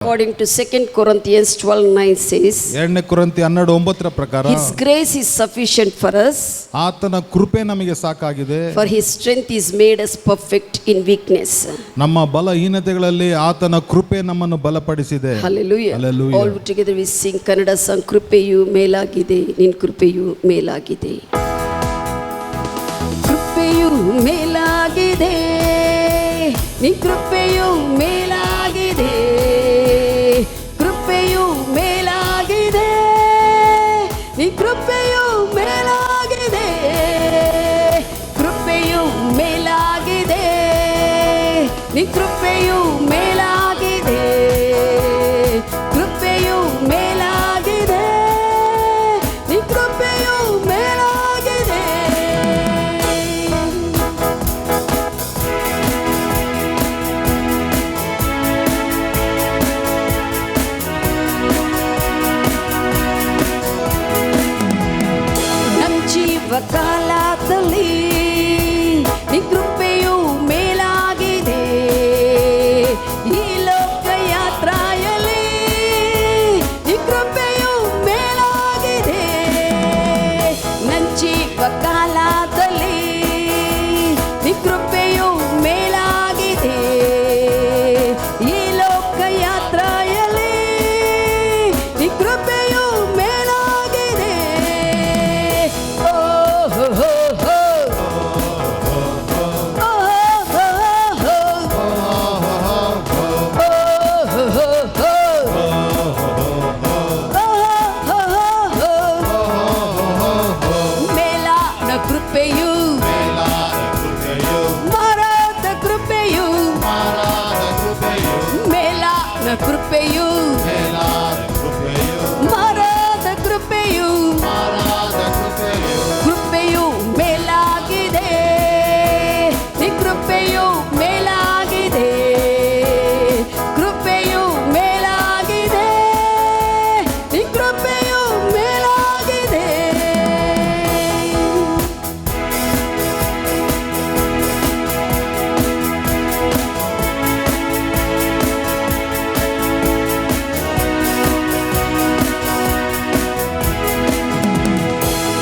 According to 2 Corinthians 12:9 says, 2 ಕೊರಿಂಥಿ 12:9 ಪ್ರಕಾರ His grace is sufficient for us, ಆತನ ಕೃಪೆ ನಮಗೆ ಸಾಕಾಗಿದೆ. for His strength is made us perfect in weakness. ನಮ್ಮ ಬಲಹೀನತೆಗಳಲ್ಲಿ ಆತನ ಕೃಪೆ ನಮ್ಮನ್ನು ಬಲಪಡಿಸಿದೆ. Hallelujah. Hallelujah. All together we sing Kannada song, ಕೃಪೆಯು ಮೇಲಾಗಿದೆ, ನಿನ್ ಕೃಪೆಯು ಮೇಲಾಗಿದೆ. ಕೃಪೆಯು ಮೇಲಾಗಿದೆ, ನಿನ್ ಕೃಪೆಯು ಮೇಲಾಗಿದೆ. ಕೃಪೆಯು ಮೇಲಾಗಿದೆ, ನಿನ್ ಕೃಪೆಯು ಮೇಲಾಗಿದೆ. ಕೃಪೆಯು ಮೇಲಾಗಿದೆ, ನಿನ್ ಕೃಪೆಯು ಮೇಲಾಗಿದೆ. ಕೃಪೆಯು ಮೇಲಾಗಿದೆ, ನಿನ್ ಕೃಪೆಯು ಮೇಲಾಗಿದೆ. ನಮ್ ಜೀವ ಕಾಲದಲ್ಲಿ ನಿನ್ ಕೃಪೆಯು ಮೇಲಾಗಿದೆ. ಈ ಲೋಕ ಯಾತ್ರೆಯಲ್ಲಿ ನಿನ್ ಕೃಪೆಯು ಮೇಲಾಗಿದೆ. ನನ್ ಜೀವ ಕಾಲದಲ್ಲಿ ನಿನ್ ಕೃಪೆಯು ಮೇಲಾಗಿದೆ. ಈ ಲೋಕ ಯಾತ್ರೆಯಲ್ಲಿ ನಿನ್ ಕೃಪೆಯು ಮೇಲಾಗಿದೆ. ಓ ಹೋ ಹೋ ಹೋ. ಓ ಹೋ ಹೋ ಹೋ. ಓ ಹೋ ಹೋ ಹೋ. ಓ ಹೋ ಹೋ ಹೋ. ಮೇಲಾದ ಕೃಪೆಯು, ಮಾರಾದ ಕೃಪೆಯು, ಮೇಲಾದ ಕೃಪೆಯು, ಮಾರಾದ ಕೃಪೆಯು. ಕೃಪೆಯು ಮೇಲಾಗಿದೆ, ನಿನ್ ಕೃಪೆಯು ಮೇಲಾಗಿದೆ. ಕೃಪೆಯು ಮೇಲಾಗಿದೆ, ನಿನ್ ಕೃಪೆಯು ಮೇಲಾಗಿದೆ.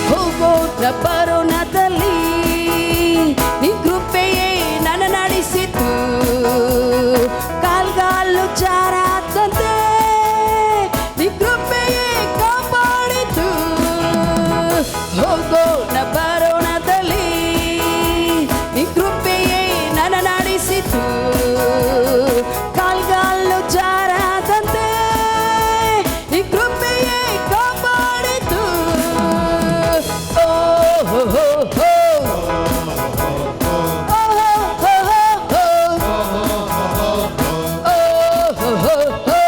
ಹೋಗೋಣ ಬರೋಣದಲ್ಲಿ ನಿನ್ ಕೃಪೆಯೇ ನನ್ನ ನಡೆಸಿತು. ಕಾಲ್ಗಾಲು ಜಾರದಂತೆ ನಿನ್ ಕೃಪೆಯೇ ಕಾಪಾಡಿತು. ಹೋಗೋಣ ಬರೋಣದಲ್ಲಿ ನಿನ್ ಕೃಪೆಯೇ ನನ್ನ ನಡೆಸಿತು. ಕಾಲ್ಗಾಲು ಜಾರದಂತೆ ನಿನ್ ಕೃಪೆಯೇ ಕಾಪಾಡಿತು. ಓ ಹೋ ಹೋ ಹೋ. ಓ ಹೋ ಹೋ ಹೋ. ಓ ಹೋ ಹೋ ಹೋ.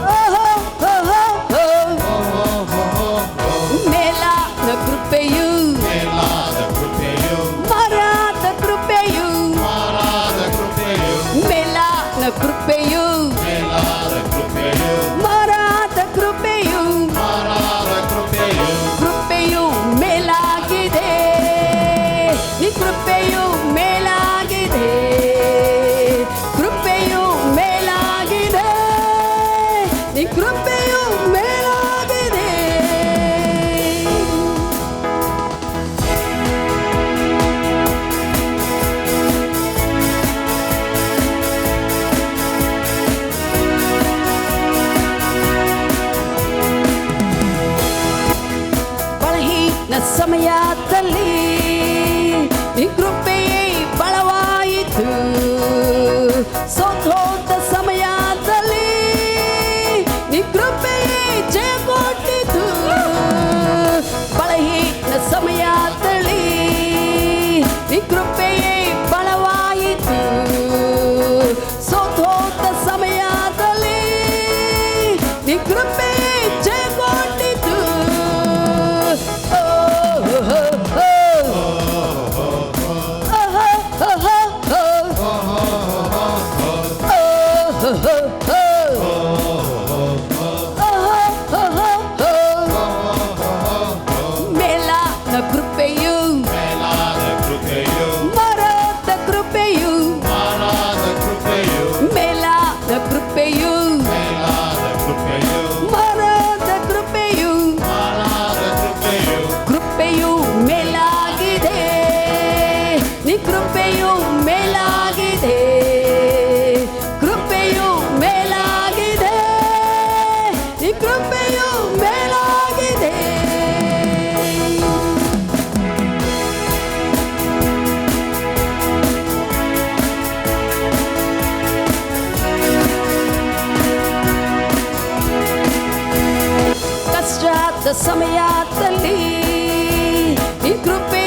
ಓ ಹೋ ಹೋ ಹೋ. ಮೇಲಾದ ಕೃಪೆಯು, ಮಾರಾದ ಕೃಪೆಯು, ಮೇಲಾದ ಕೃಪೆಯು, ಮಾರಾದ ಕೃಪೆಯು. ಕೃಪೆಯು ಮೇಲಾಗಿದೆ, ನಿನ್ ಕೃಪೆಯು ಮೇಲಾಗಿದೆ. ಕೃಪೆಯು ಮೇಲಾಗಿದೆ, ನಿನ್ ಕೃಪೆಯು ಮೇಲಾಗಿದೆ. ಬಲಹೀನ ಸಮಯದಲ್ಲಿ ನಿನ್ ಕೃಪೆಯೇ ಬಲವಾಯಿತು. ಸೋತೋದ ಸಮಯದಲ್ಲಿ ನಿನ್ ಕೃಪೆಯೇ ಜಯ ಕೊಟ್ಟಿತು. ಬಲಹೀನ ಸಮಯದಲ್ಲಿ ನಿನ್ ಕೃಪೆಯೇ ಬಲವಾಯಿತು. ಸೋತೋದ ಸಮಯದಲ್ಲಿ ನಿನ್ ಕೃಪೆಯೇ ಜಯ ಕೊಟ್ಟಿತು. ಓ ಹೋ ಹೋ ಹೋ. ಓ ಹೋ ಹೋ ಹೋ. ಓ ಹೋ ಹೋ ಹೋ. ಓ ಹೋ ಹೋ ಹೋ. ಮೇಲಾದ ಕೃಪೆಯು, ಮಾರಾದ ಕೃಪೆಯು, ಮೇಲಾದ ಸಮಯದಲ್ಲಿ ನಿನ್ ಕೃಪೆ